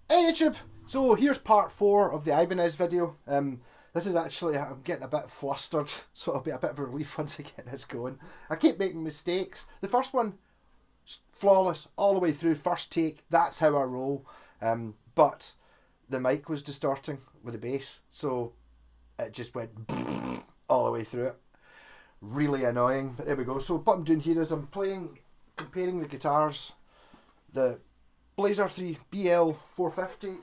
Hey YouTube! So here's part 4 of the IBANEZ video. This is actually, I'm getting a bit flustered, so it'll be a bit of a relief once I get this going. I keep making mistakes. The first one, flawless, all the way through, first take, that's how I roll. But the mic was distorting with the bass, so it just went all the way through it. Really annoying, but there we go. So what I'm doing here is I'm comparing the guitars. The Blazer 3 BL 450,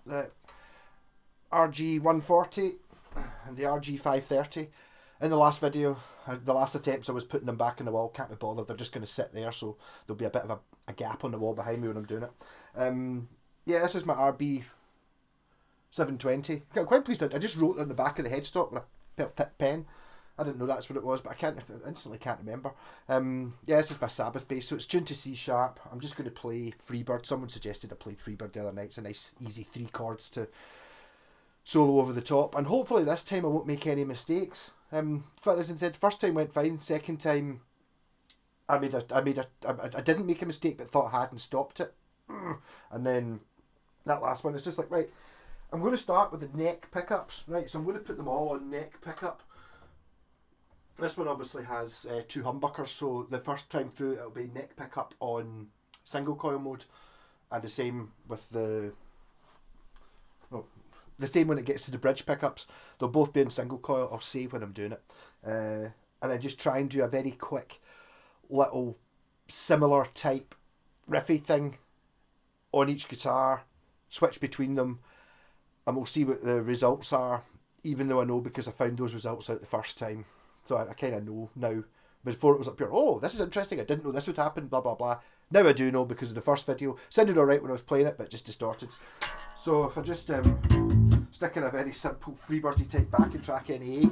the RG 140 and the RG 530. In the last video, the last attempts, I was putting them back in the wall. Can't be bothered, they're just going to sit there, so there'll be a bit of a gap on the wall behind me when I'm doing it. Yeah, this is my RB 720. I'm quite pleased. I just wrote it on the back of the headstock with a tip pen. I didn't know that's what it was, but I instantly can't remember. Yeah, this is my Sabbath bass, so it's tuned to C sharp. I'm just going to play Freebird. Someone suggested I played Freebird the other night. It's a nice, easy 3 chords to solo over the top, and hopefully this time I won't make any mistakes. As I said, first time went fine. Second time, I didn't make a mistake, but thought I had and stopped it. And then that last one is just like, right, I'm going to start with the neck pickups, right? So I'm going to put them all on neck pickup. This one obviously has 2 humbuckers, so the first time through it'll be neck pickup on single coil mode, and the same with the same when it gets to the bridge pickups. They'll both be in single coil. I'll say when I'm doing it, and I just try and do a very quick little similar type riffy thing on each guitar, switch between them, and we'll see what the results are, even though I know because I found those results out the first time. So I kind of know now. Before it was up here, oh, this is interesting, I didn't know this would happen, blah, blah, blah. Now I do know because of the first video. Sounded alright when I was playing it, but just distorted. So if I just stick in a very simple Freebirdy type backing track in A.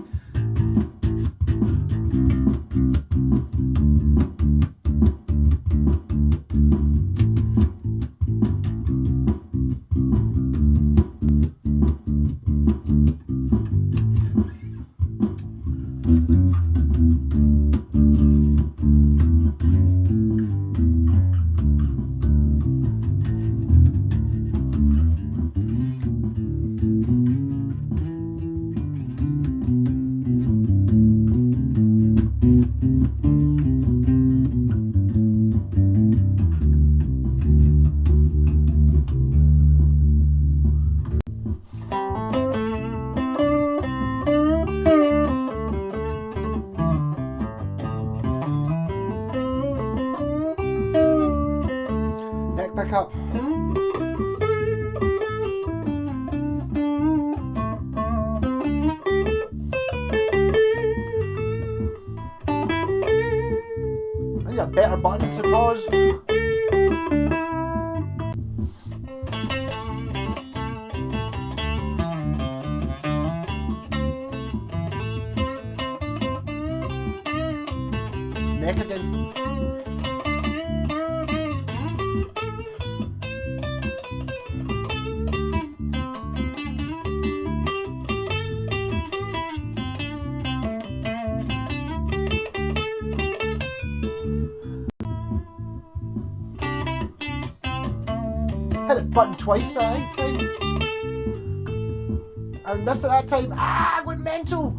Neck pickup. I need a better button to pause. Neck again. Hit it button twice that time. I missed it that time. Ah, I went mental.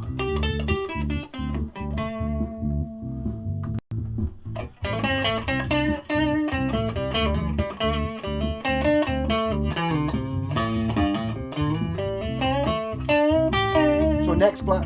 So next split.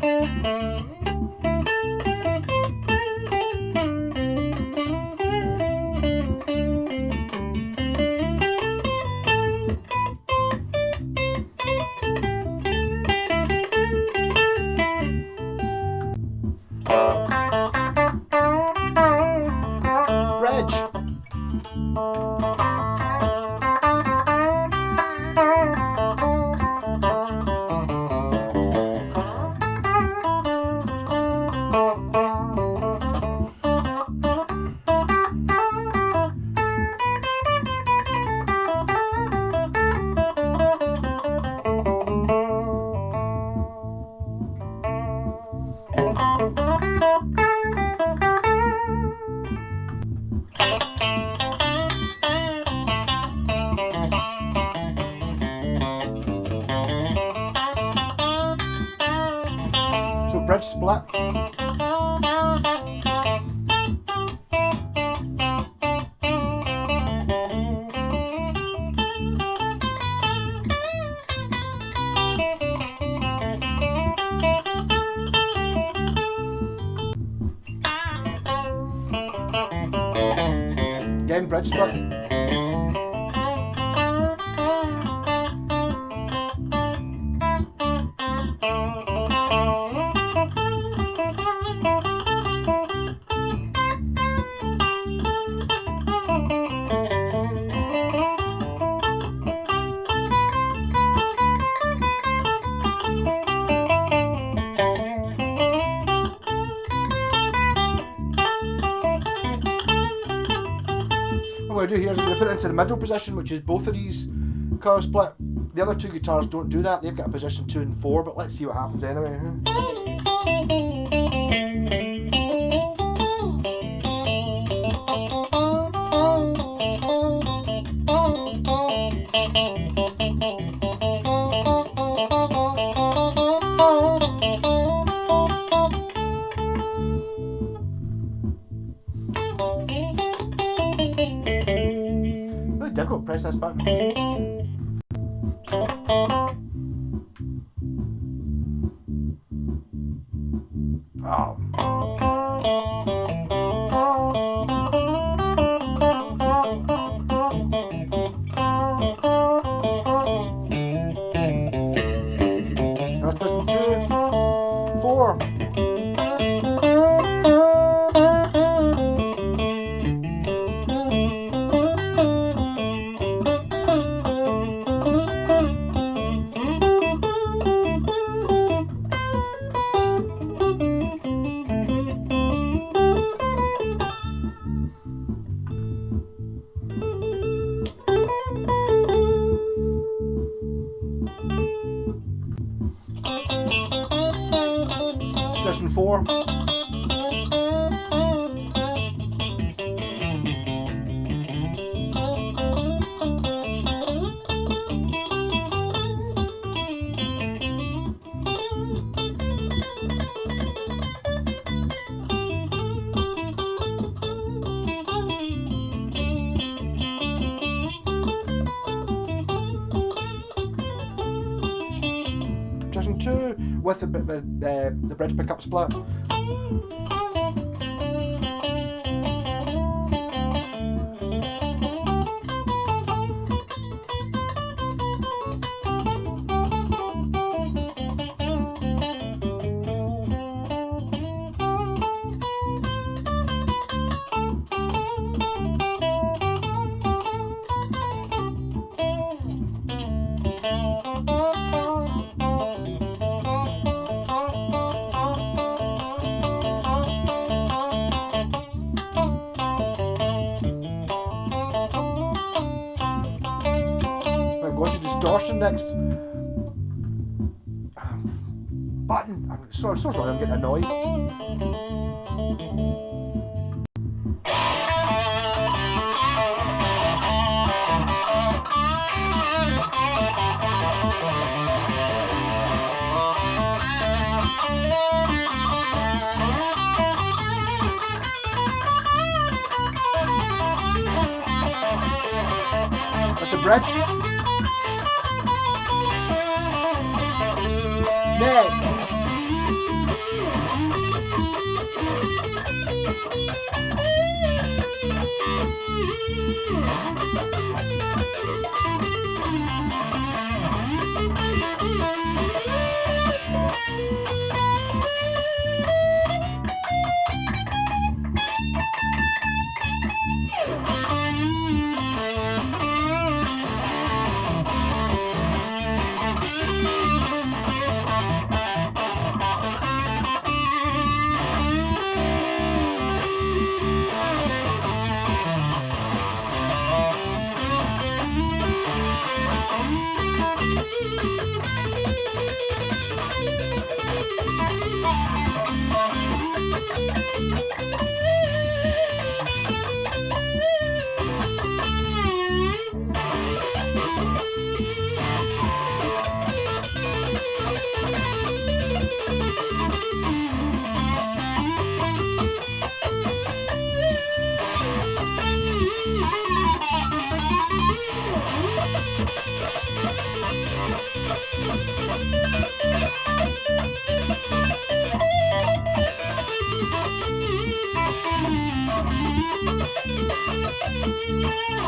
Bridge. bridge split. Again, bridge split. What I'm going to do here is I'm going to put it into the middle position, which is both of these colour split. The other two guitars don't do that, they've got a position 2 and 4, but let's see what happens anyway. Really difficult to press this button. Oh. That's just 2, 4. Position 4. Position 2 with the bridge pickup split. Go to distortion next. Button. I'm so sorry, I'm getting annoyed. That's a bridge. Neck.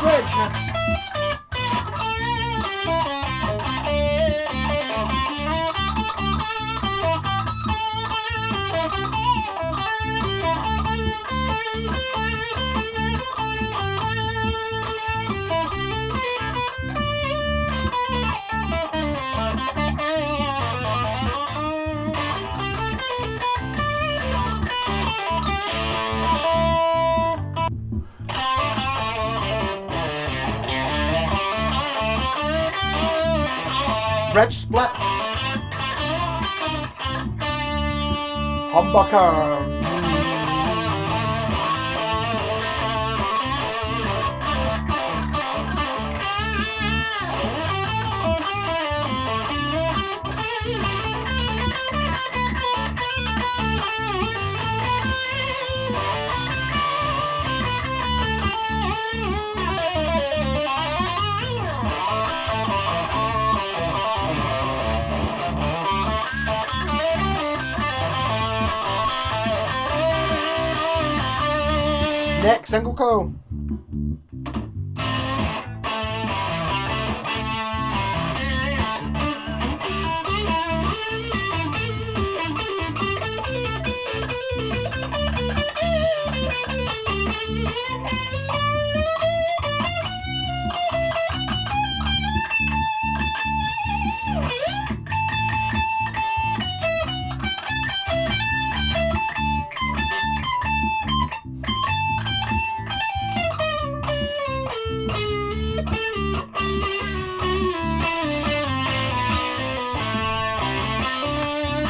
Bridge. Bridge split. Humbucker. Next single coil.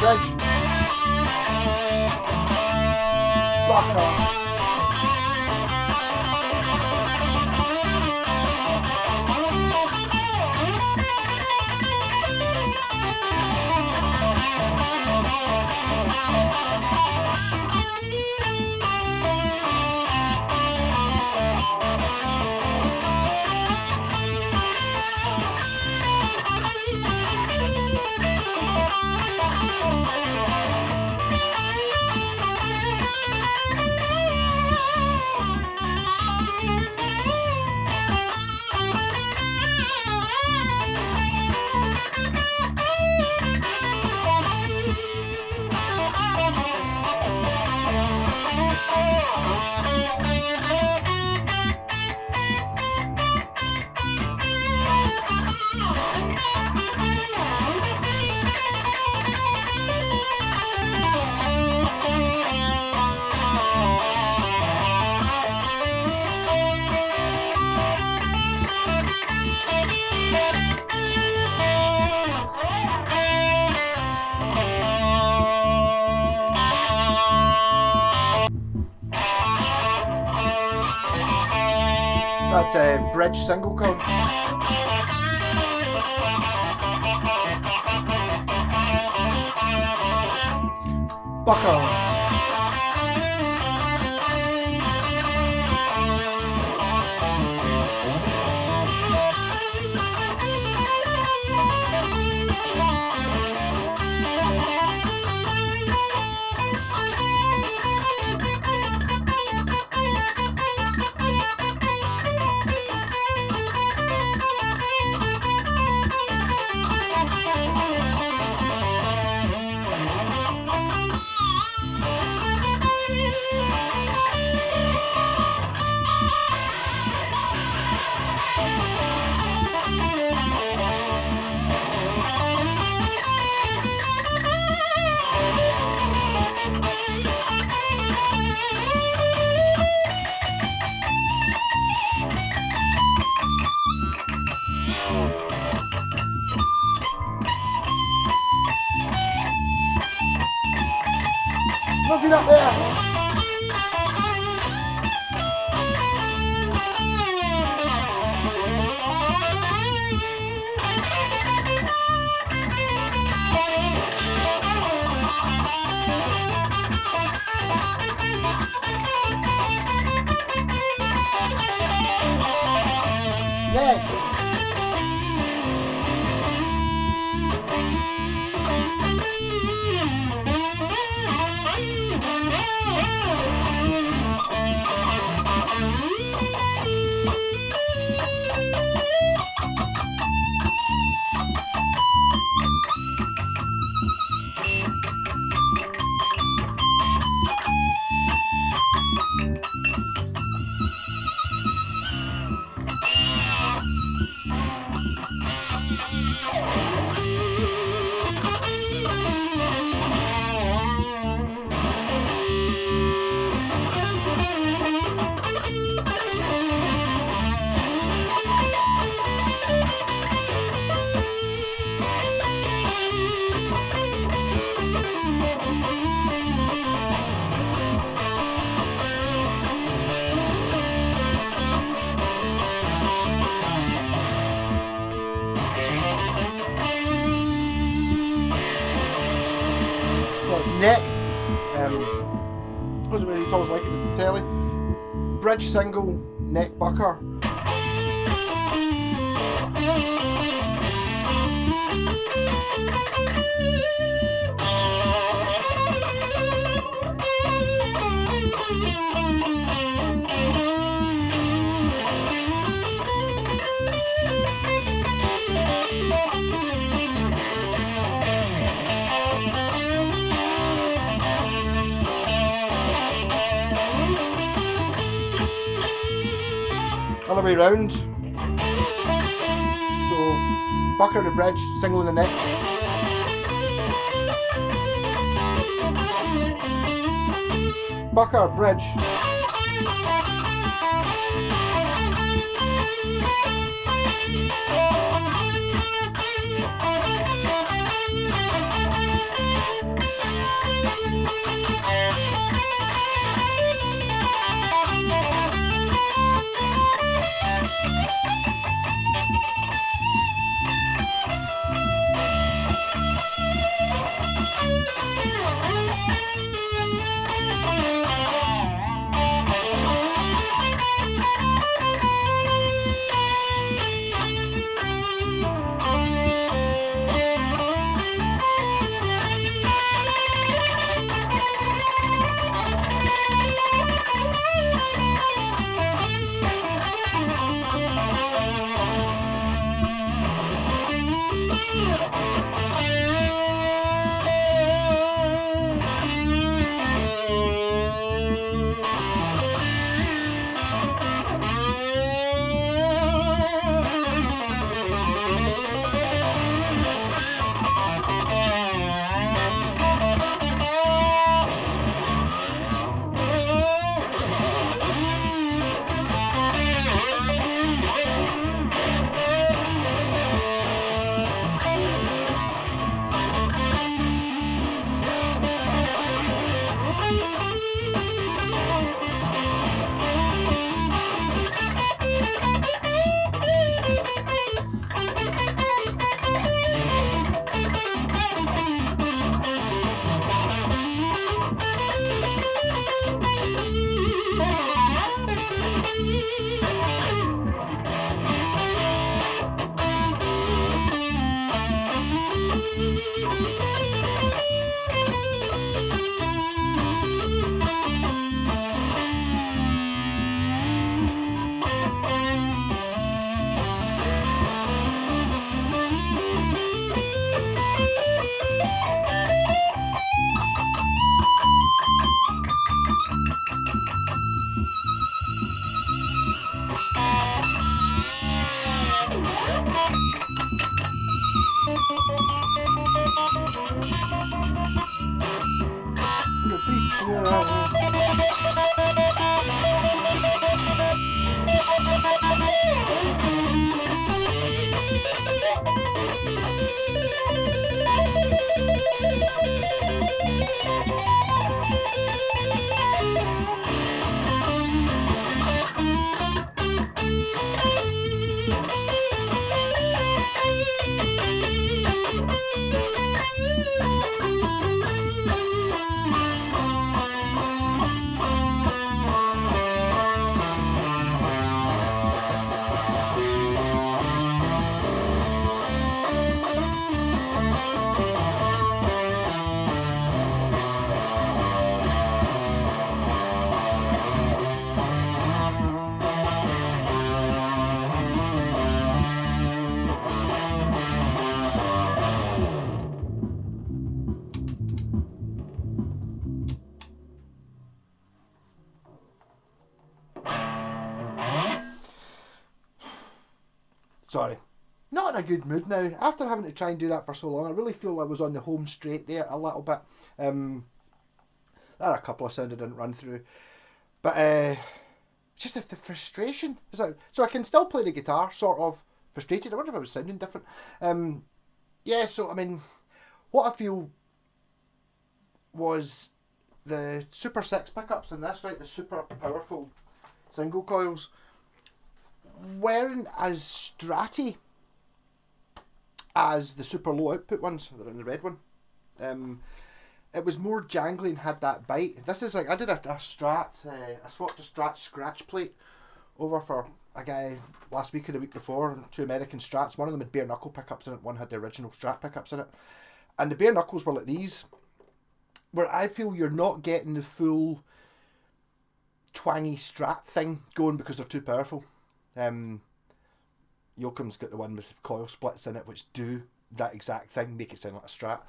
Bridge. Bucker. That's a bridge single coil. Bucker. Look it up there. Next. neck, what I used to always like it with the telly, bridge single, neck bucker. Other way round. So bucker in the bridge, single in the neck. Bucker, bridge. Sorry. Not in a good mood now. After having to try and do that for so long, I really feel I was on the home straight there a little bit. There are a couple of sounds I didn't run through. But just the frustration. So I can still play the guitar, sort of frustrated. I wonder if I was sounding different. Yeah, so I mean, what I feel was the Super 6 pickups in this, right, the super powerful single coils, weren't as stratty as the super low output ones that are in the red one. it was more jangly and had that bite. This is like, I did a Strat, I swapped a Strat scratch plate over for a guy last week or the week before, 2 American Strats. One of them had bare knuckle pickups in it, one had the original Strat pickups in it. And the bare knuckles were like these, where I feel you're not getting the full twangy Strat thing going because they're too powerful. Yoakum's got the one with coil splits in it, which do that exact thing, make it sound like a Strat.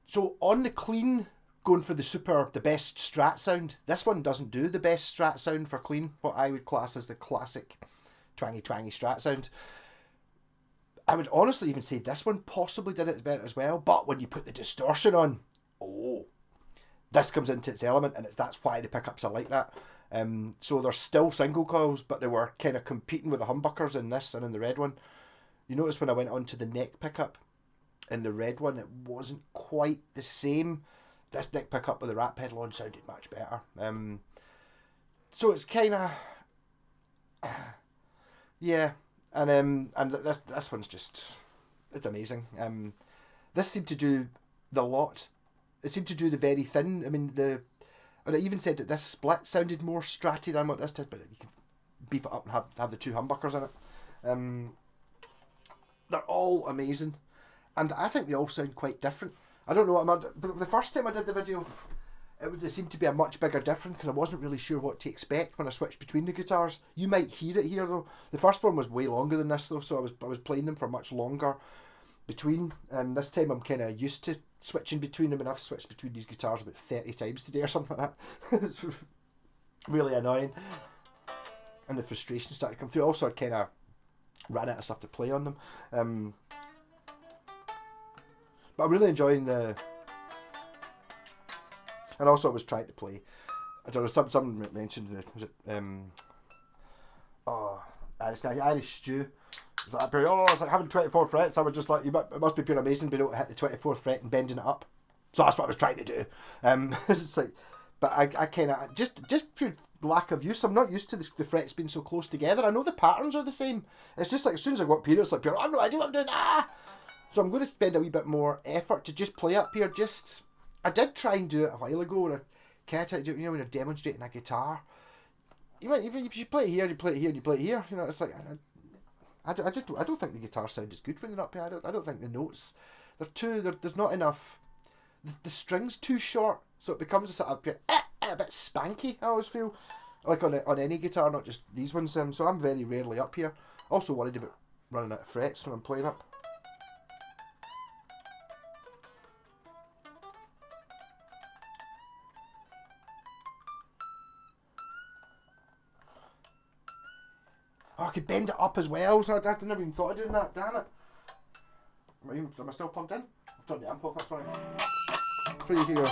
So on the clean, going for the best Strat sound, this one doesn't do the best Strat sound for clean, what I would class as the classic twangy Strat sound. I would honestly even say this one possibly did it better as well, but when you put the distortion on, oh, this comes into its element, and that's why the pickups are like that. So they're still single coils, but they were kind of competing with the humbuckers in this and in the red one. You notice when I went on to the neck pickup in the red one, it wasn't quite the same. This neck pickup with the rat pedal on sounded much better. So it's kind of yeah, and this one's just, it's amazing. This seemed to do the lot. It seemed to do the very thin. I mean, and I even said that this split sounded more stratty than what this did, but you can beef it up and have the 2 humbuckers in it. They're all amazing, and I think they all sound quite different. I don't know but the first time I did the video, it seemed to be a much bigger difference because I wasn't really sure what to expect when I switched between the guitars. You might hear it here though. The first one was way longer than this though, so I was playing them for much longer between. This time I'm kind of used to switching between them, and I've switched between these guitars about 30 times today or something like that. It's really annoying, and the frustration started to come through. Also, I kind of ran out of stuff to play on them. But I'm really enjoying the... And also I was trying to play... I don't know, someone mentioned... Was it... Irish Stew. It's like, it's like having 24 frets. I was just like, it must be pure amazing being able to hit the 24th fret and bending it up. So that's what I was trying to do. It's like... But I kind of... Just pure lack of use. I'm not used to the frets being so close together. I know the patterns are the same. It's just like, as soon as I go up here, it's like, I have no idea what I'm doing. So I'm going to spend a wee bit more effort to just play up here. I did try and do it a while ago, where I kind of, when you're demonstrating a guitar, you might, even if you play it here, you play it here, and you play it here, you know, it's like, I don't think the guitar sound is good when you're up here. I don't think the notes, there's not enough, the string's too short, so it becomes a sort of a bit spanky, I always feel, like on any guitar, not just these ones. So I'm very rarely up here. Also worried about running out of frets when I'm playing up. Oh, I could bend it up as well, so I never even thought of doing that, damn it. Am I still plugged in? I've turned the amp off, that's fine. So you can go.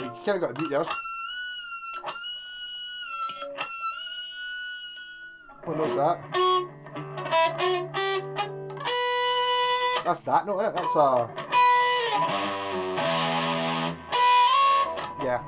You kind of got to mute yours. Oh, what's that? That's that note, isn't it? That's yeah.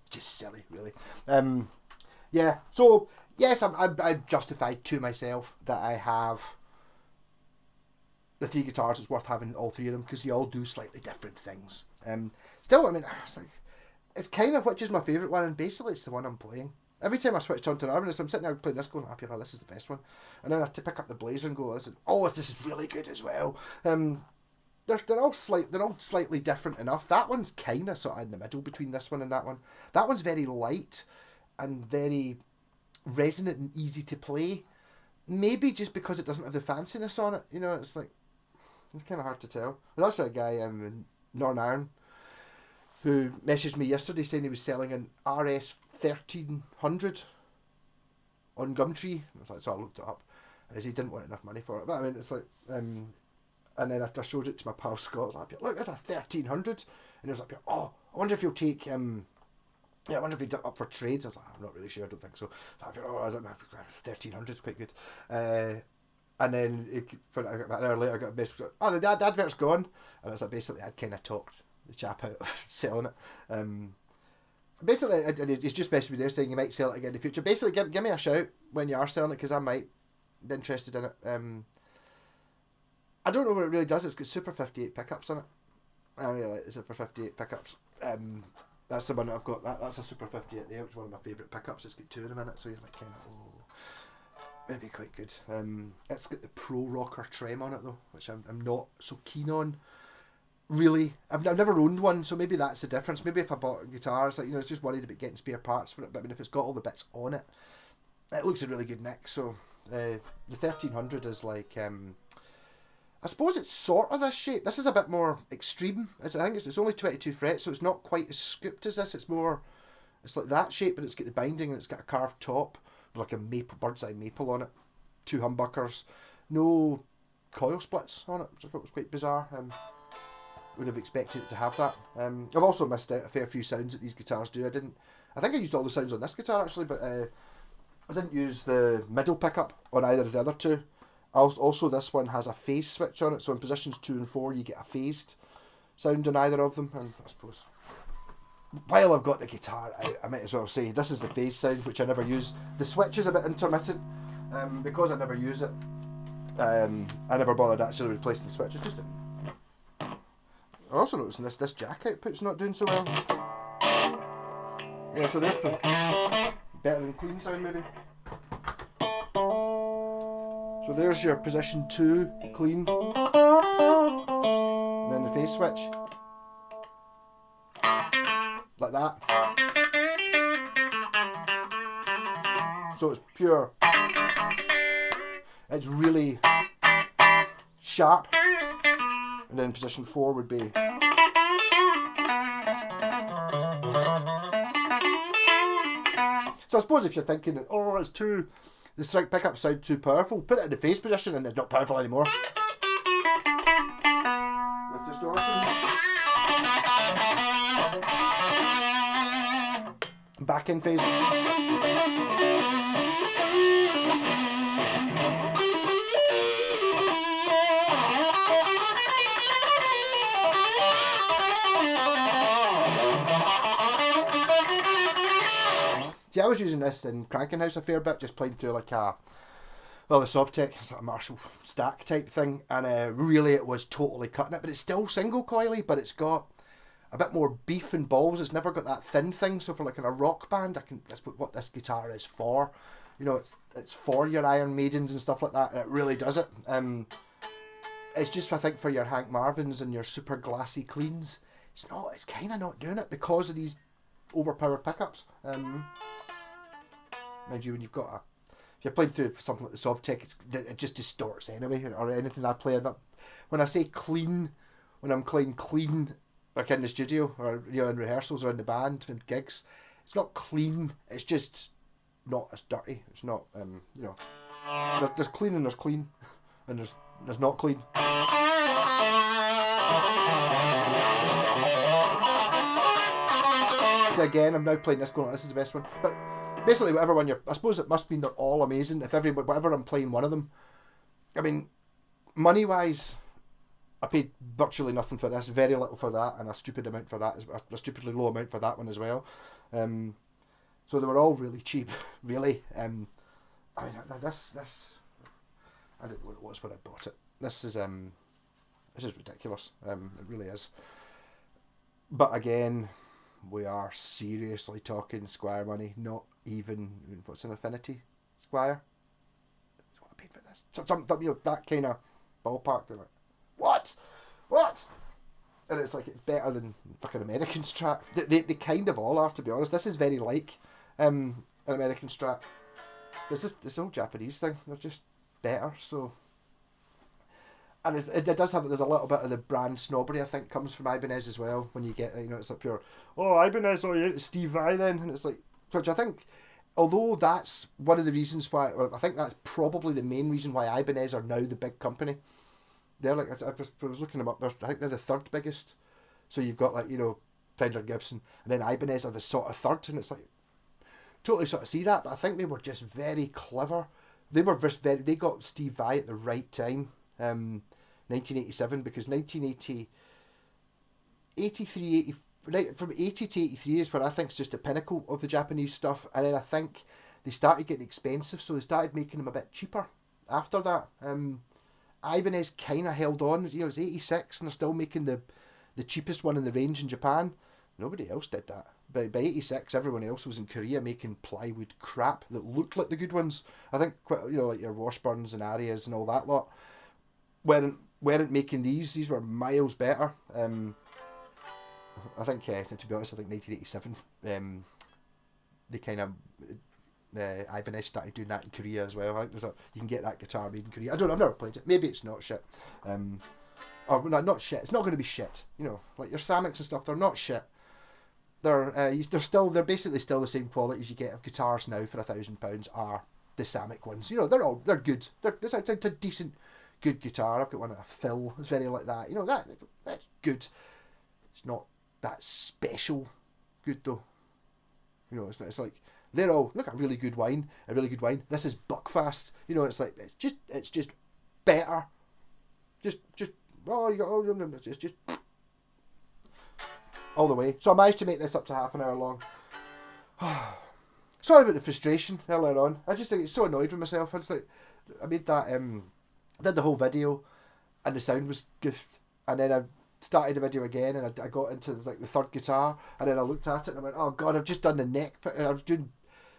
Just silly, really. Yeah, so yes, I'm justified to myself that I have the 3 guitars. It's worth having all 3 of them because they all do slightly different things. Still, I mean, it's kind of which is my favourite one, and basically it's the one I'm playing. Every time I switch on to an Ibanez, I'm sitting there playing this, going, oh, this is the best one. And then I have to pick up the Blazer and go, this is really good as well. They're all slightly different enough. That one's kind of sort of in the middle between this one and that one. That one's very light and very resonant and easy to play. Maybe just because it doesn't have the fanciness on it. You know, it's like, it's kind of hard to tell. There's also a guy in Northern Ireland who messaged me yesterday saying he was selling an RS 1300 on Gumtree. So I looked it up, as he didn't want enough money for it. But I mean, it's like, And then after I showed it to my pal Scott, I was like, look, that's a 1300. And he was like, oh, I wonder if you'll take, I wonder if he'd up for trades. I was like, I'm not really sure, I don't think so. I was like, 1300 is quite good. And then about an hour later, I got a message, oh, the advert's gone. And it's like, basically, I'd kind of talked the chap out of selling it. Basically, he's just messaged me there saying you might sell it again in the future. Basically, give me a shout when you are selling it, because I might be interested in it. I don't know what it really does. It's got Super 58 pickups on it. I really like the Super 58 pickups. That's the one that I've got. That's a Super 58 there, which is one of my favourite pickups. It's got two of them in it, so you're like kind of, maybe quite good. It's got the Pro Rocker trem on it though, which I'm not so keen on. Really, I've never owned one, so maybe that's the difference. Maybe if I bought a guitar, it's like, it's just worried about getting spare parts for it. But I mean, if it's got all the bits on it, it looks a really good nick. So the 1300 is like, I suppose it's sort of this shape. This is a bit more extreme. I think it's only 22 frets, so it's not quite as scooped as this. It's like that shape, but it's got the binding and it's got a carved top with like a maple, bird's eye maple on it. 2 humbuckers, no coil splits on it, which I thought was quite bizarre. Would have expected it to have that. I've also missed out a fair few sounds that these guitars do. I think I used all the sounds on this guitar actually, but I didn't use the middle pickup on either of the other two. Also, this one has a phase switch on it, so in positions 2 and 4 you get a phased sound on either of them. And I suppose while I've got the guitar, I might as well say this is the phase sound, which I never use. The switch is a bit intermittent, because I never use it. I never bothered actually replacing the switch. It's just I also noticing this jack output's not doing so well. Yeah, so there's better than clean sound maybe. So there's your position 2 clean, and then the phase switch, like that. So it's pure. It's really sharp. And then position 4 would be. So I suppose if you're thinking that, oh, the string pickups sound too powerful, put it in the phase position and it's not powerful anymore. With distortion. Back in phase. See, I was using this in Cranking House a fair bit, just playing through like the Sovtech, it's like a Marshall stack type thing, and really it was totally cutting it, but it's still single coily, but it's got a bit more beef and balls. It's never got that thin thing, so for like in a rock band, that's what this guitar is for. It's for your Iron Maidens and stuff like that, and it really does it. It's just, I think, for your Hank Marvins and your super glassy cleans, it's kind of not doing it because of these overpowered pickups. Mind you, when if you're playing through something like the Sovtech, it just distorts anyway, or anything I play. When I say clean, when I'm playing clean, like in the studio, or in rehearsals or in the band and gigs, it's not clean. It's just not as dirty. It's not, there's clean and there's clean, and there's not clean. Again, I'm now playing this going, this is the best one. But basically, whatever one I suppose it must mean they're all amazing. If whatever I'm playing one of them. I mean, money-wise, I paid virtually nothing for this, very little for that, and a stupid amount for that, a stupidly low amount for that one as well. So they were all really cheap, really. I mean, this I didn't know what it was when I bought it. This is ridiculous. It really is. But again, we are seriously talking Squire money, not even, what's an Affinity Squire? That's what I paid for this. Some that kind of ballpark. You're like, what? And it's like, it's better than fucking American Strat. They kind of all are, to be honest. This is very like an American Strat. There's just this whole Japanese thing. They're just better, so. And it does have, there's a little bit of the brand snobbery, I think, comes from Ibanez as well. When you get, it's like pure, Ibanez, it's Steve Vai then. And it's like, which I think, although that's one of the reasons why, I think that's probably the main reason why Ibanez are now the big company. they're like, I was looking them up. I think they're the third biggest. So you've got like, you know, Fender, Gibson, and then Ibanez are the sort of third, and it's like totally sort of see that. But I think they were just very clever. They were just very. They got Steve Vai at the right time, 1987, because 1980, 83, 80, right, from 80 to 83 is where I think is just the pinnacle of the Japanese stuff, and then I think they started getting expensive, so they started making them a bit cheaper after that. Ibanez kind of held on. You know, it's 86 and they're still making the cheapest one in the range in Japan. Nobody else did that. By 86, everyone else was in Korea making plywood crap that looked like the good ones. I think, you know, like your Washburns and Arias and all that lot weren't making these. These were miles better. I think, to be honest, I think 1987, they kind of, Ibanez started doing that in Korea as well. I think you can get that guitar made in Korea. I don't know, I've never played it. Maybe it's not shit. Or no, not shit. It's not going to be shit. You know, like your Samics and stuff, they're not shit. They're basically still the same quality as you get of guitars now for £1,000 are the Samick ones. You know, they're good. It's a decent, good guitar. I've got one at a Phil. It's very like that. You know, that's good. It's not that special good though. You know, it's like they're all look a really good wine. This is Buckfast. You know, it's like it's just better. Just it's just all the way. So I managed to make this up to half an hour long. Sorry about the frustration earlier on. I just think it's so annoyed with myself. I made that did the whole video and the sound was goofed, and then I started the video again and I got into like the third guitar, and then I looked at it and I went, oh god, I've just done the neck. I was doing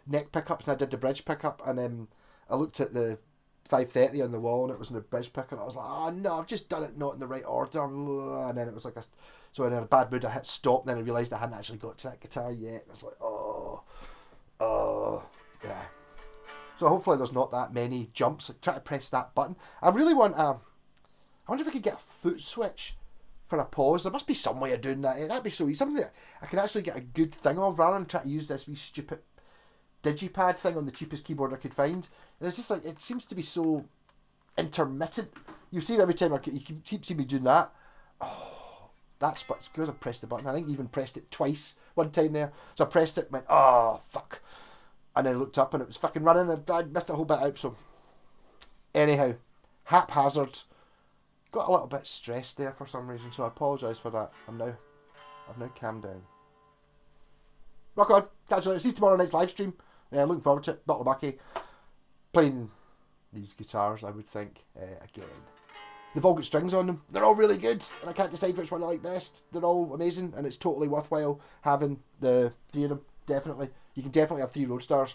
neck pickups and I did the bridge pickup, and then I looked at the 530 on the wall and it was in the bridge pickup, and I was like, oh no, I've just done it not in the right order, and then it was like so in a bad mood I hit stop, and then I realised I hadn't actually got to that guitar yet. I was like, yeah. So hopefully there's not that many jumps. Try to press that button. I really want I wonder if I could get a foot switch for a pause. There must be some way of doing that. That'd be so easy. Something that I can actually get a good thing of, rather than try to use this wee stupid digipad thing on the cheapest keyboard I could find. And it's just like, it seems to be so intermittent. You see every time you keep seeing me doing that. Oh, that's it's because I pressed the button. I think I even pressed it twice one time there. So I pressed it and went, oh fuck. And then I looked up and it was fucking running, and I missed a whole bit out. So anyhow, haphazard. Got a little bit stressed there for some reason, so I apologise for that. I've now calmed down. Rock on. Catch you later. See you tomorrow night's live stream. Looking forward to it. Dr. Bucky playing these guitars, I would think, again. They've all got strings on them. They're all really good, and I can't decide which one I like best. They're all amazing, and it's totally worthwhile having the three of them. Definitely. You can definitely have 3 roadstars.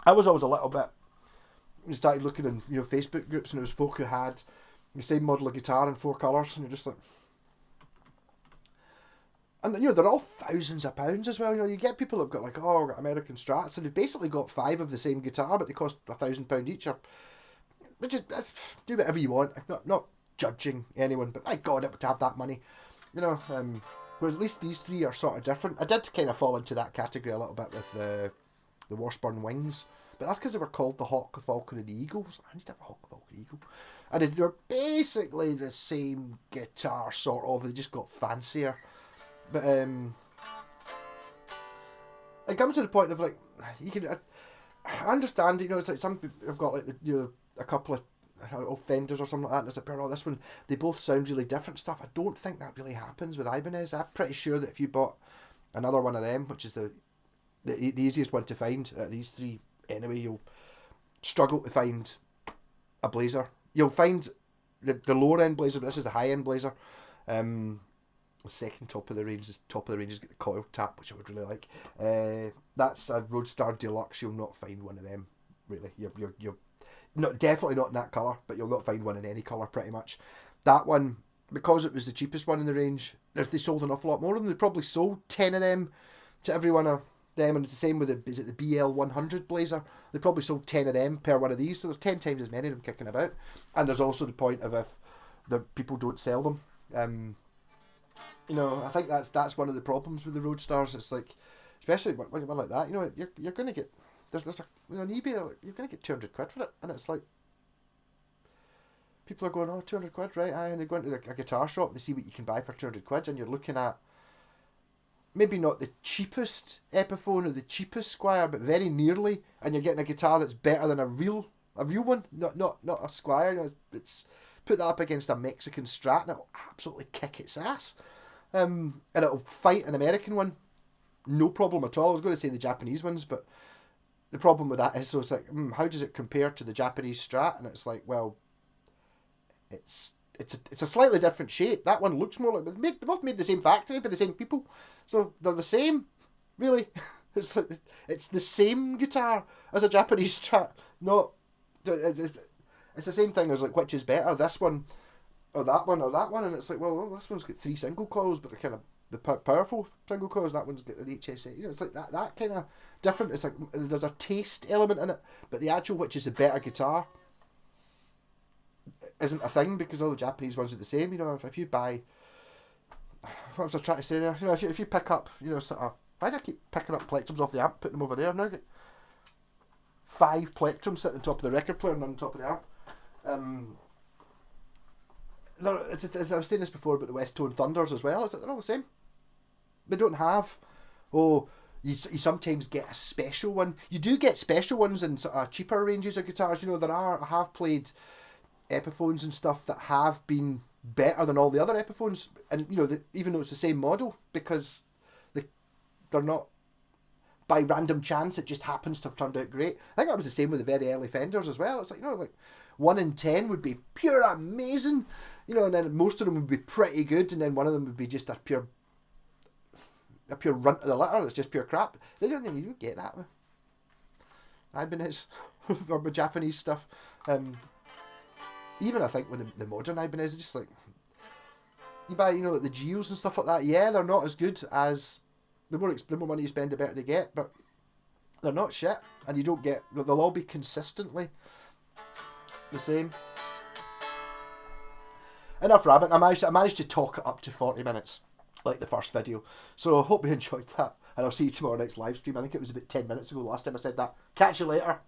I was always a little bit... We started looking in, you know, Facebook groups, and it was folk who had the same model of guitar in 4 colours, and you're just like... And, you know, they're all thousands of pounds as well. You know, you get people who've got like, oh, I've got American Strats, and they've basically got 5 of the same guitar, but they cost £1,000 each. Which is, do whatever you want. I'm not judging anyone, but my God, it would have that money. You know, whereas at least these 3 are sort of different. I did kind of fall into that category a little bit with the Washburn Wings, but that's because they were called the Hawk, the Falcon, and the Eagle. So I need to have a Hawk, Falcon, Eagle. And they're basically the same guitar, sort of. They just got fancier. But it comes to the point of like, you can I understand, you know, it's like some people have got like a couple of Fenders or something like that, and it's like, oh, this one, they both sound really different stuff. I don't think that really happens with Ibanez. I'm pretty sure that if you bought another one of them, which is the easiest one to find at these 3 anyway, you'll struggle to find a Blazer. You'll find the lower end Blazer, but this is the high end Blazer. The second top of the range is got the coil tap, which I would really like. That's a Roadstar Deluxe. You'll not find one of them, really. You're not, definitely not in that colour, but you'll not find one in any colour pretty much. That one, because it was the cheapest one in the range, they sold an awful lot more of them. They probably sold 10 of them to every one of them, and it's the same with the BL100 Blazer. They probably sold 10 of them per one of these, so there's 10 times as many of them kicking about. And there's also the point of if the people don't sell them. You know, I think that's one of the problems with the Roadstars. It's like, especially when like that, you know, you're going to get, there's a, you know, on eBay, you're going to get £200 for it, and it's like, people are going, oh, 200 quid, right? Aye, and they go into a guitar shop and they see what you can buy for 200 quid, and you're looking at maybe not the cheapest Epiphone or the cheapest Squire, but very nearly, and you're getting a guitar that's better than a real one, not a Squire. You know, it's put that up against a Mexican Strat and it'll absolutely kick its ass. And it'll fight an American one, no problem at all. I was going to say the Japanese ones, but the problem with that is, so it's like, how does it compare to the Japanese Strat? And it's like, well, it's a slightly different shape. That one looks more like, they're both made the same factory by the same people, so they're the same, really. It's like, it's the same guitar as a Japanese Strat. Not, it's the same thing as like, which is better, this one or that one or that one, and it's like, well, this one's got 3 single coils, but they're kind of the powerful single coils. That one's got an HSA. You know, it's like that kind of different. It's like there's a taste element in it, but the actual which is a better guitar isn't a thing, because all the Japanese ones are the same. You know, if you buy, what was I trying to say there? You know, if you pick up, you know, sort of, why do I keep picking up plectrums off the amp, putting them over there? Now I get 5 plectrums sitting on top of the record player and on top of the amp. I was saying this before about the West Tone Thunders as well. It's like they're all the same. They don't have, you sometimes get a special one. You do get special ones in sort of cheaper ranges of guitars. You know, I have played Epiphones and stuff that have been better than all the other Epiphones, and you know, even though it's the same model, because they're not, by random chance, it just happens to have turned out great. I think that was the same with the very early Fenders as well. It's like, you know, like 1 in 10 would be pure amazing, you know, and then most of them would be pretty good, and then one of them would be just a pure runt of the litter. It's just pure crap. They don't even get that with Ibanez or with Japanese stuff. Even I think with the modern Ibanez, just like you buy, you know, like the Geos and stuff like that. Yeah, they're not as good as the more money you spend, the better they get, but they're not shit, and you don't get. They'll all be consistently the same. Enough rabbit. I managed to talk it up to 40 minutes, like the first video. So I hope you enjoyed that, and I'll see you tomorrow night's live stream. I think it was about 10 minutes ago last time I said that. Catch you later.